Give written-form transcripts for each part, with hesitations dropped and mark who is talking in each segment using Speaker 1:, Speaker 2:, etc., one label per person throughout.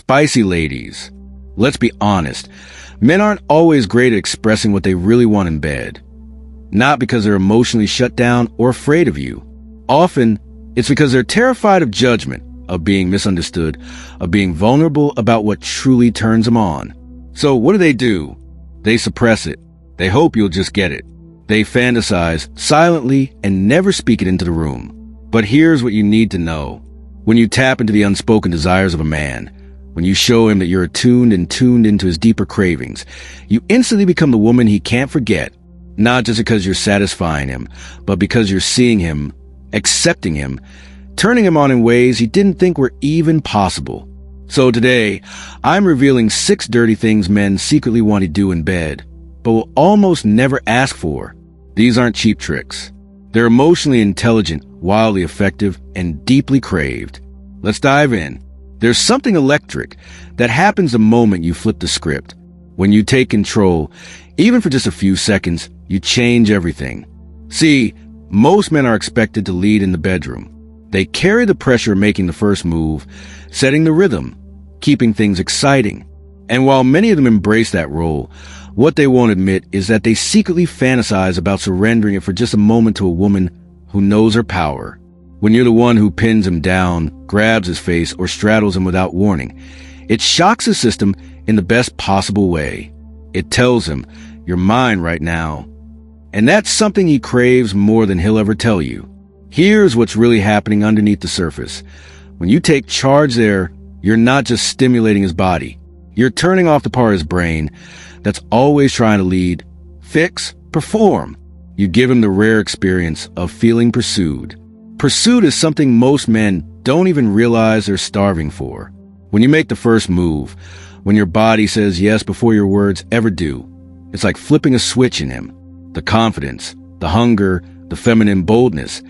Speaker 1: Spicy ladies. Let's be honest. Men aren't always great at expressing what they really want in bed. Not because they're emotionally shut down or afraid of you. Often, it's because they're terrified of judgment, of being misunderstood, of being vulnerable about what truly turns them on. So what do? They suppress it. They hope you'll just get it. They fantasize silently and never speak it into the room. But here's what you need to know. When you tap into the unspoken desires of a man, when you show him that you're attuned and tuned into his deeper cravings, you instantly become the woman he can't forget. Not just because you're satisfying him, but because you're seeing him, accepting him, turning him on in ways he didn't think were even possible. So today, I'm revealing 6 dirty things men secretly want to do in bed, but will almost never ask for. These aren't cheap tricks. They're emotionally intelligent, wildly effective, and deeply craved. Let's dive in. There's something electric that happens the moment you flip the script. When you take control, even for just a few seconds, you change everything. See, most men are expected to lead in the bedroom. They carry the pressure of making the first move, setting the rhythm, keeping things exciting. And while many of them embrace that role, what they won't admit is that they secretly fantasize about surrendering it for just a moment to a woman who knows her power. When you're the one who pins him down, grabs his face, or straddles him without warning, it shocks his system in the best possible way. It tells him, "You're mine right now." And that's something he craves more than he'll ever tell you. Here's what's really happening underneath the surface. When you take charge there, you're not just stimulating his body. You're turning off the part of his brain that's always trying to lead, fix, perform. You give him the rare experience of feeling pursued. Pursuit is something most men don't even realize they're starving for. When you make the first move, when your body says yes before your words ever do, it's like flipping a switch in him. The confidence, the hunger, the feminine boldness.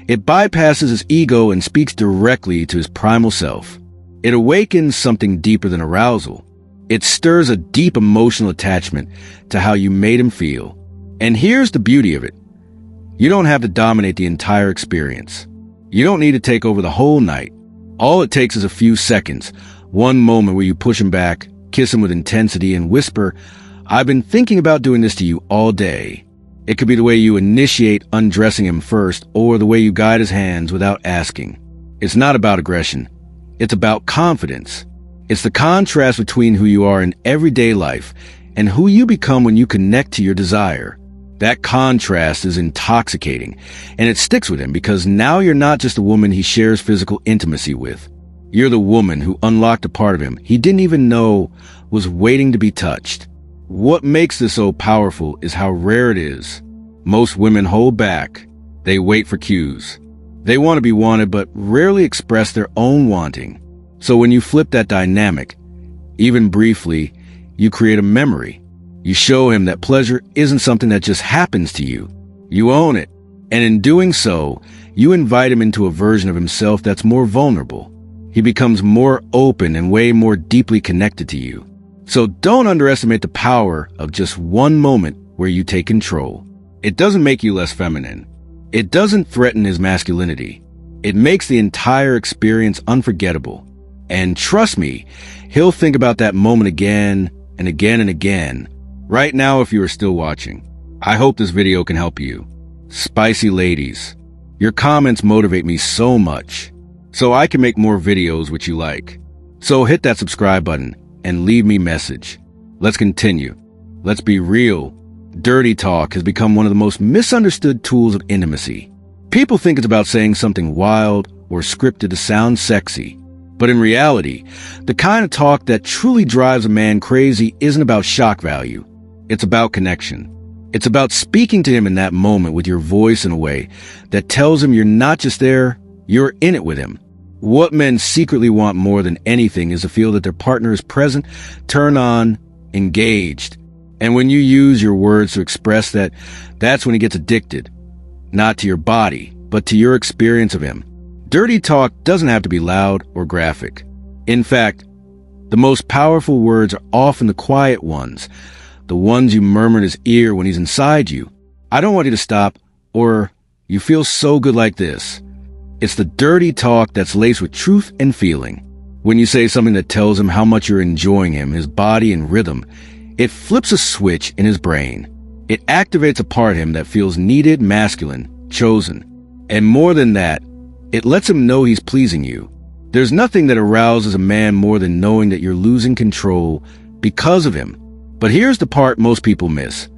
Speaker 1: It bypasses his ego and speaks directly to his primal self. It awakens something deeper than arousal. It stirs a deep emotional attachment to how you made him feel. And here's the beauty of it. You don't have to dominate the entire experience. You don't need to take over the whole night. All it takes is a few seconds, one moment where you push him back, kiss him with intensity, and whisper, "I've been thinking about doing this to you all day." It could be the way you initiate undressing him first, or the way you guide his hands without asking. It's not about aggression. It's about confidence. It's the contrast between who you are in everyday life and who you become when you connect to your desire. That contrast is intoxicating, and it sticks with him because now you're not just a woman he shares physical intimacy with. You're the woman who unlocked a part of him he didn't even know was waiting to be touched. What makes this so powerful is how rare it is. Most women hold back. They wait for cues. They want to be wanted but rarely express their own wanting. So when you flip that dynamic, even briefly, you create a memory. You show him that pleasure isn't something that just happens to you. You own it. And in doing so, you invite him into a version of himself that's more vulnerable. He becomes more open and way more deeply connected to you. So don't underestimate the power of just one moment where you take control. It doesn't make you less feminine. It doesn't threaten his masculinity. It makes the entire experience unforgettable. And trust me, he'll think about that moment again and again and again. Right now, if you are still watching, I hope this video can help you. Spicy ladies, your comments motivate me so much, so I can make more videos which you like. So hit that subscribe button and leave me a message. Let's continue. Let's be real. Dirty talk has become one of the most misunderstood tools of intimacy. People think it's about saying something wild or scripted to sound sexy. But in reality, the kind of talk that truly drives a man crazy isn't about shock value. It's about connection. It's about speaking to him in that moment with your voice in a way that tells him you're not just there, you're in it with him. What men secretly want more than anything is to feel that their partner is present, turned on, engaged. And when you use your words to express that, that's when he gets addicted. Not to your body, but to your experience of him. Dirty talk doesn't have to be loud or graphic. In fact, the most powerful words are often the quiet ones, the ones you murmur in his ear when he's inside you. "I don't want you to stop," or "You feel so good like this." It's the dirty talk that's laced with truth and feeling. When you say something that tells him how much you're enjoying him, his body and rhythm, it flips a switch in his brain. It activates a part of him that feels needed, masculine, chosen. And more than that, it lets him know he's pleasing you. There's nothing that arouses a man more than knowing that you're losing control because of him. But here's the part most people miss.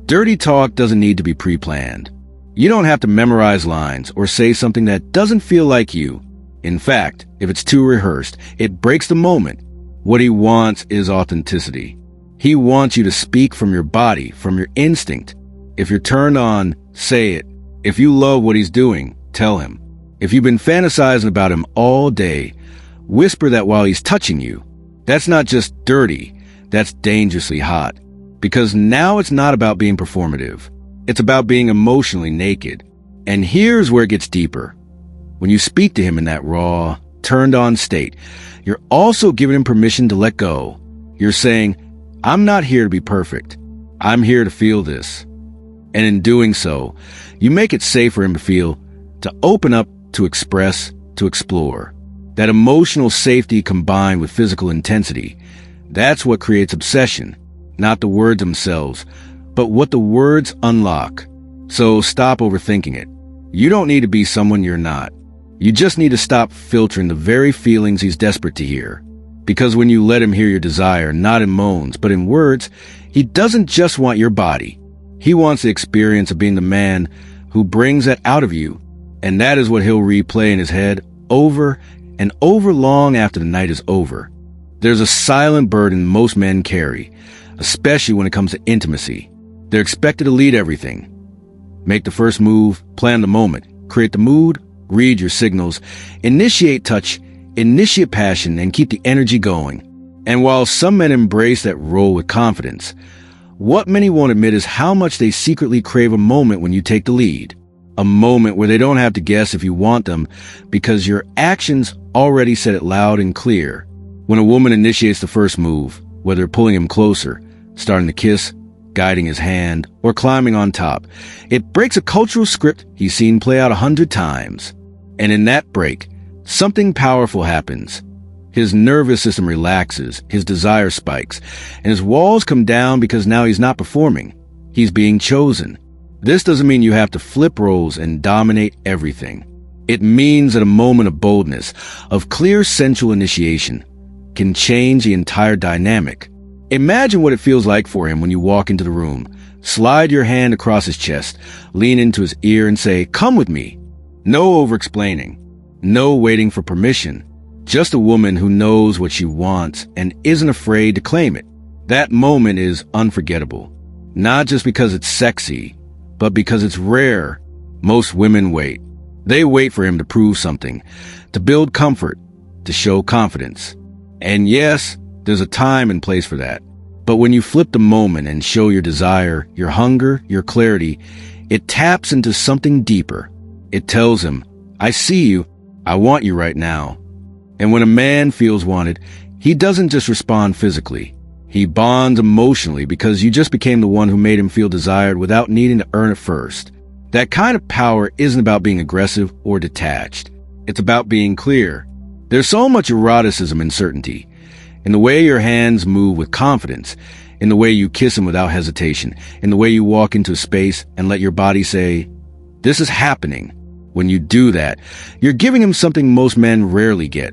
Speaker 1: Dirty talk doesn't need to be pre-planned. You don't have to memorize lines or say something that doesn't feel like you. In fact, if it's too rehearsed, it breaks the moment. What he wants is authenticity. He wants you to speak from your body, from your instinct. If you're turned on, say it. If you love what he's doing, tell him. If you've been fantasizing about him all day, whisper that while he's touching you. That's not just dirty, that's dangerously hot. Because now it's not about being performative. It's about being emotionally naked. And here's where it gets deeper. When you speak to him in that raw, turned-on state, you're also giving him permission to let go. You're saying, I'm not here to be perfect. I'm here to feel this. And in doing so, you make it safe for him to feel, to open up, to express, to explore. That emotional safety combined with physical intensity, that's what creates obsession. Not the words themselves, but what the words unlock. So stop overthinking it. You don't need to be someone you're not. You just need to stop filtering the very feelings he's desperate to hear. Because when you let him hear your desire, not in moans, but in words, he doesn't just want your body. He wants the experience of being the man who brings that out of you. And that is what he'll replay in his head over and over long after the night is over. There's a silent burden most men carry, especially when it comes to intimacy. They're expected to lead everything. Make the first move, plan the moment, create the mood, read your signals, initiate touch, initiate passion, and keep the energy going. And while some men embrace that role with confidence, what many won't admit is how much they secretly crave a moment when you take the lead. A moment where they don't have to guess if you want them because your actions already said it loud and clear. When a woman initiates the first move, whether pulling him closer, starting the kiss, guiding his hand, or climbing on top, it breaks a cultural script he's seen play out 100 times. And in that break, something powerful happens. His nervous system relaxes, his desire spikes, and his walls come down because now he's not performing. He's being chosen. This doesn't mean you have to flip roles and dominate everything. It means that a moment of boldness, of clear sensual initiation, can change the entire dynamic. Imagine what it feels like for him when you walk into the room, slide your hand across his chest, lean into his ear and say, "Come with me." No over-explaining, no waiting for permission, just a woman who knows what she wants and isn't afraid to claim it. That moment is unforgettable, not just because it's sexy, but because it's rare. Most women wait. They wait for him to prove something, to build comfort, to show confidence. And yes, there's a time and place for that. But when you flip the moment and show your desire, your hunger, your clarity, it taps into something deeper. It tells him, I see you, I want you right now. And when a man feels wanted, he doesn't just respond physically. He bonds emotionally because you just became the one who made him feel desired without needing to earn it first. That kind of power isn't about being aggressive or detached. It's about being clear. There's so much eroticism in certainty, in the way your hands move with confidence, in the way you kiss him without hesitation, in the way you walk into a space and let your body say, this is happening. When you do that, you're giving him something most men rarely get,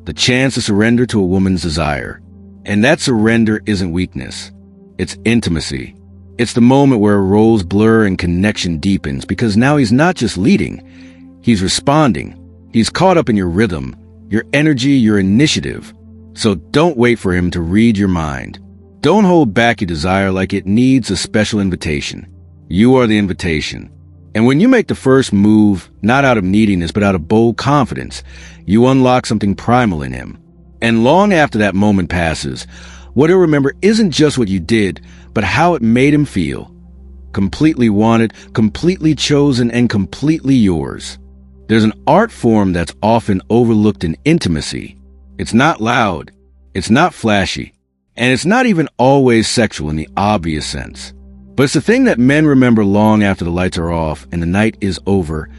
Speaker 1: the chance to surrender to a woman's desire. And that surrender isn't weakness. It's intimacy. It's the moment where roles blur and connection deepens because now he's not just leading, he's responding. He's caught up in your rhythm, your energy, your initiative. So don't wait for him to read your mind. Don't hold back your desire like it needs a special invitation. You are the invitation. And when you make the first move, not out of neediness, but out of bold confidence, you unlock something primal in him. And long after that moment passes, what he'll remember isn't just what you did, but how it made him feel. Completely wanted, completely chosen, and completely yours. There's an art form that's often overlooked in intimacy. It's not loud, it's not flashy, and it's not even always sexual in the obvious sense. But it's the thing that men remember long after the lights are off and the night is over,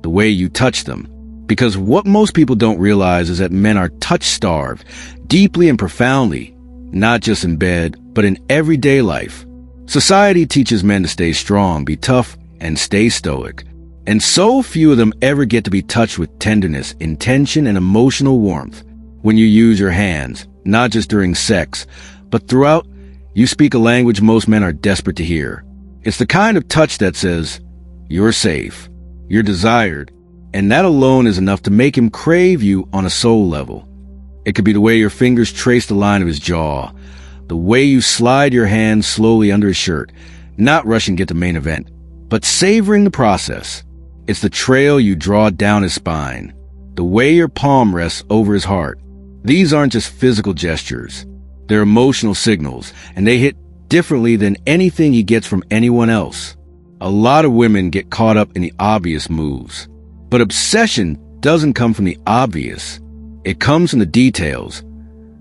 Speaker 1: the way you touch them. Because what most people don't realize is that men are touch-starved, deeply and profoundly, not just in bed, but in everyday life. Society teaches men to stay strong, be tough, and stay stoic. And so few of them ever get to be touched with tenderness, intention, and emotional warmth. When you use your hands, not just during sex, but throughout, you speak a language most men are desperate to hear. It's the kind of touch that says, you're safe, you're desired, and that alone is enough to make him crave you on a soul level. It could be the way your fingers trace the line of his jaw, the way you slide your hands slowly under his shirt, not rushing to get the main event, but savoring the process. It's the trail you draw down his spine, the way your palm rests over his heart. These aren't just physical gestures. They're emotional signals, and they hit differently than anything he gets from anyone else. A lot of women get caught up in the obvious moves. But obsession doesn't come from the obvious. It comes from the details.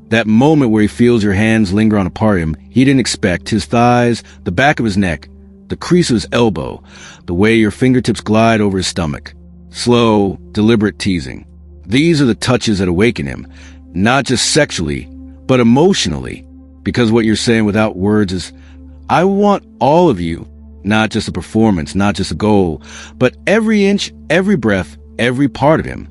Speaker 1: That moment where he feels your hands linger on a part of him he didn't expect, his thighs, the back of his neck, the crease of his elbow, the way your fingertips glide over his stomach. Slow, deliberate teasing. These are the touches that awaken him, not just sexually, but emotionally. Because what you're saying without words is, I want all of you, not just a performance, not just a goal, but every inch, every breath, every part of him.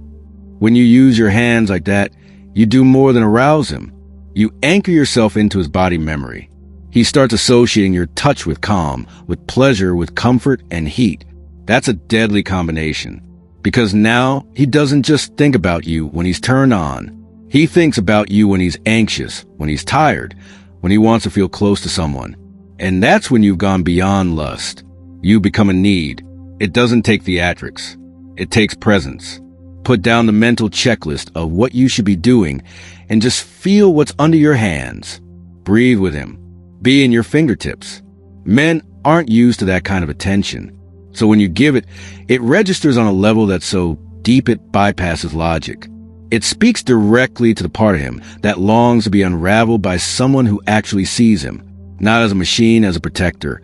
Speaker 1: When you use your hands like that, you do more than arouse him. You anchor yourself into his body memory. He starts associating your touch with calm, with pleasure, with comfort and heat. That's a deadly combination. Because now he doesn't just think about you when he's turned on. He thinks about you when he's anxious, when he's tired, when he wants to feel close to someone. And that's when you've gone beyond lust. You become a need. It doesn't take theatrics. It takes presence. Put down the mental checklist of what you should be doing and just feel what's under your hands. Breathe with him. Be in your fingertips. Men aren't used to that kind of attention. So when you give it, it registers on a level that's so deep it bypasses logic. It speaks directly to the part of him that longs to be unraveled by someone who actually sees him, not as a machine, as a protector,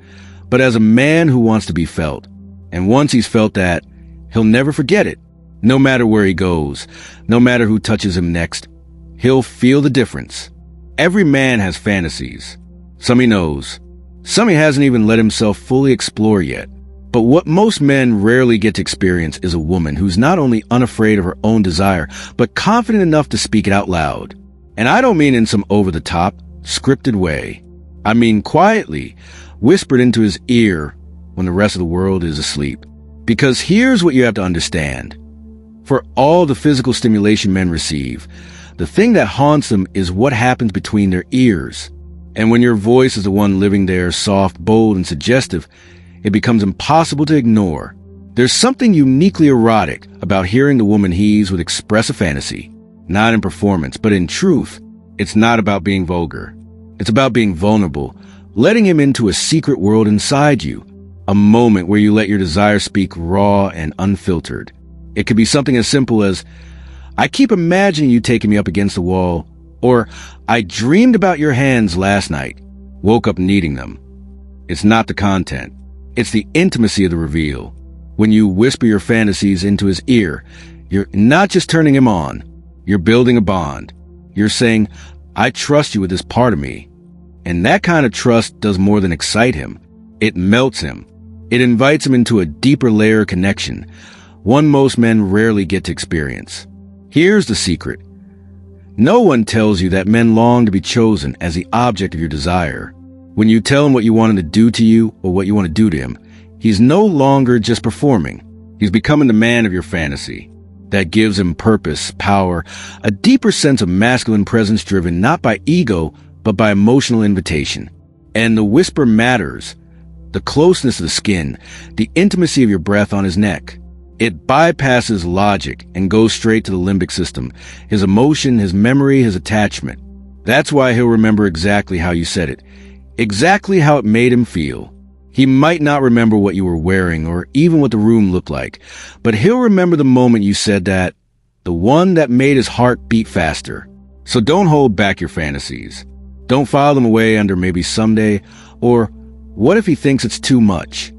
Speaker 1: but as a man who wants to be felt. And once he's felt that, he'll never forget it. No matter where he goes, no matter who touches him next, he'll feel the difference. Every man has fantasies. Some he knows. Some he hasn't even let himself fully explore yet. But what most men rarely get to experience is a woman who's not only unafraid of her own desire, but confident enough to speak it out loud. And I don't mean in some over-the-top, scripted way. I mean quietly, whispered into his ear when the rest of the world is asleep. Because here's what you have to understand. For all the physical stimulation men receive, the thing that haunts them is what happens between their ears. And when your voice is the one living there, soft, bold, and suggestive, it becomes impossible to ignore. There's something uniquely erotic about hearing the woman he's with express a fantasy, not in performance, but in truth. It's not about being vulgar. It's about being vulnerable, letting him into a secret world inside you, a moment where you let your desire speak raw and unfiltered. It could be something as simple as, I keep imagining you taking me up against the wall, or I dreamed about your hands last night, woke up needing them. It's not the content. It's the intimacy of the reveal. When you whisper your fantasies into his ear, you're not just turning him on. You're building a bond. You're saying, I trust you with this part of me. And that kind of trust does more than excite him. It melts him. It invites him into a deeper layer of connection, one most men rarely get to experience. Here's the secret. No one tells you that men long to be chosen as the object of your desire. When you tell him what you want him to do to you or what you want to do to him, he's no longer just performing. He's becoming the man of your fantasy. That gives him purpose, power, a deeper sense of masculine presence driven not by ego, but by emotional invitation. And the whisper matters. The closeness of the skin, the intimacy of your breath on his neck. It bypasses logic and goes straight to the limbic system, his emotion, his memory, his attachment. That's why he'll remember exactly how you said it. Exactly how it made him feel. He might not remember what you were wearing or even what the room looked like, but he'll remember the moment you said that, the one that made his heart beat faster. So don't hold back your fantasies. Don't file them away under maybe someday, or what if he thinks it's too much?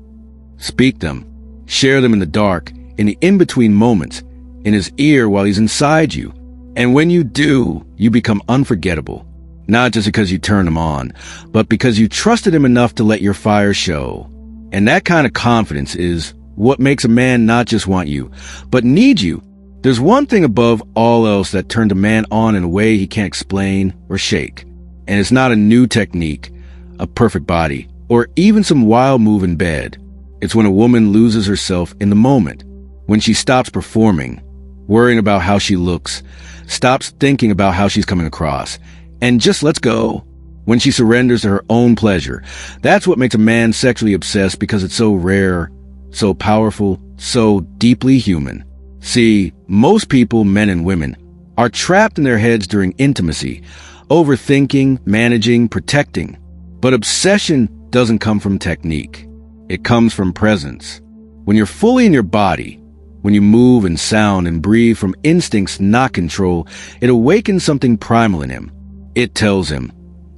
Speaker 1: Speak them. Share them in the dark, in the in-between moments, in his ear while he's inside you. And when you do, you become unforgettable. Not just because you turned him on, but because you trusted him enough to let your fire show. And that kind of confidence is what makes a man not just want you, but need you. There's one thing above all else that turned a man on in a way he can't explain or shake. And it's not a new technique, a perfect body, or even some wild move in bed. It's when a woman loses herself in the moment, when she stops performing, worrying about how she looks, stops thinking about how she's coming across, and just lets go. When she surrenders to her own pleasure. That's what makes a man sexually obsessed, because it's so rare, so powerful, so deeply human. See, most people, men and women, are trapped in their heads during intimacy, overthinking, managing, protecting. But obsession doesn't come from technique. It comes from presence. When you're fully in your body, when you move and sound and breathe from instincts, not control, it awakens something primal in him. It tells him,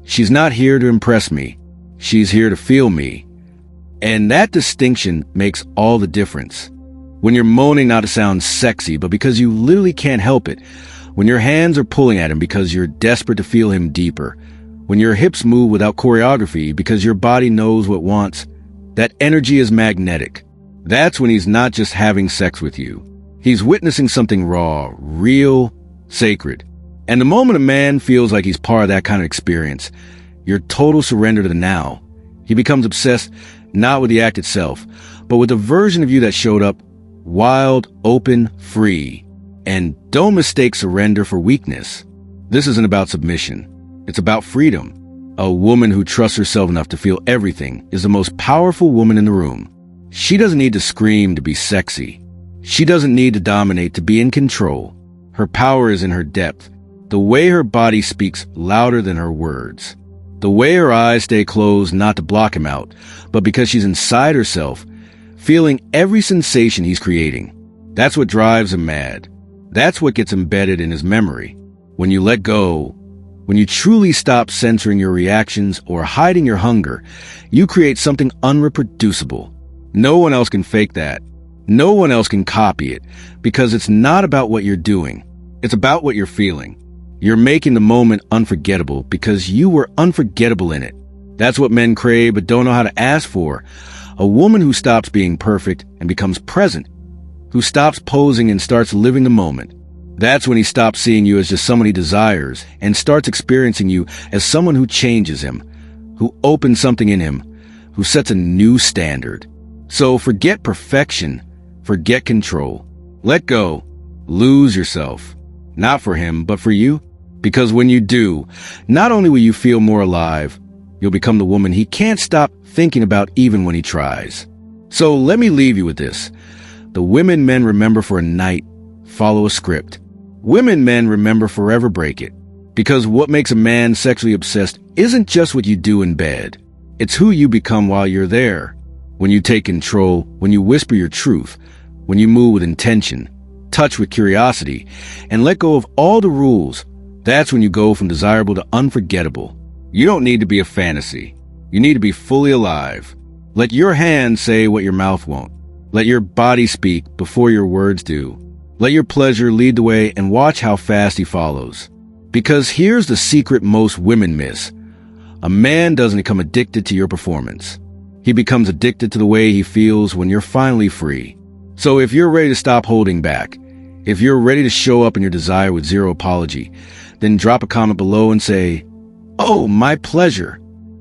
Speaker 1: she's not here to impress me. She's here to feel me. And that distinction makes all the difference. When you're moaning not to sound sexy, but because you literally can't help it. When your hands are pulling at him because you're desperate to feel him deeper. When your hips move without choreography because your body knows what wants. That energy is magnetic. That's when he's not just having sex with you. He's witnessing something raw, real, sacred. And the moment a man feels like he's part of that kind of experience, your total surrender to the now, he becomes obsessed not with the act itself, but with the version of you that showed up, wild, open, free. And don't mistake surrender for weakness. This isn't about submission. It's about freedom. A woman who trusts herself enough to feel everything is the most powerful woman in the room. She doesn't need to scream to be sexy. She doesn't need to dominate to be in control. Her power is in her depth. The way her body speaks louder than her words. The way her eyes stay closed not to block him out, but because she's inside herself, feeling every sensation he's creating. That's what drives him mad. That's what gets embedded in his memory. When you let go, when you truly stop censoring your reactions or hiding your hunger, you create something unreproducible. No one else can fake that. No one else can copy it, because it's not about what you're doing. It's about what you're feeling. You're making the moment unforgettable because you were unforgettable in it. That's what men crave but don't know how to ask for. A woman who stops being perfect and becomes present, who stops posing and starts living the moment. That's when he stops seeing you as just someone he desires and starts experiencing you as someone who changes him, who opens something in him, who sets a new standard. So forget perfection, forget control. Let go, lose yourself. Not for him, but for you. Because when you do, not only will you feel more alive, you'll become the woman he can't stop thinking about even when he tries. So let me leave you with this. The women men remember for a night follow a script. Women men remember forever break it. Because what makes a man sexually obsessed isn't just what you do in bed. It's who you become while you're there. When you take control, when you whisper your truth, when you move with intention, touch with curiosity, and let go of all the rules. That's when you go from desirable to unforgettable. You don't need to be a fantasy. You need to be fully alive. Let your hands say what your mouth won't. Let your body speak before your words do. Let your pleasure lead the way and watch how fast he follows. Because here's the secret most women miss. A man doesn't become addicted to your performance. He becomes addicted to the way he feels when you're finally free. So if you're ready to stop holding back, if you're ready to show up in your desire with zero apology, then drop a comment below and say, "Oh, my pleasure."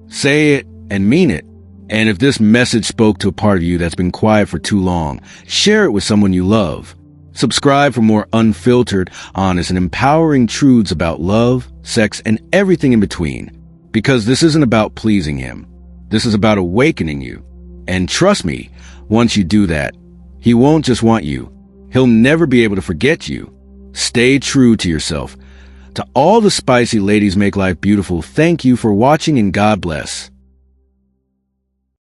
Speaker 1: Say it and mean it. And if this message spoke to a part of you that's been quiet for too long, share it with someone you love. Subscribe for more unfiltered, honest, and empowering truths about love, sex, and everything in between. Because this isn't about pleasing him. This is about awakening you. And trust me, once you do that, he won't just want you. He'll never be able to forget you. Stay true to yourself. To all the spicy ladies make life beautiful, thank you for watching and God bless.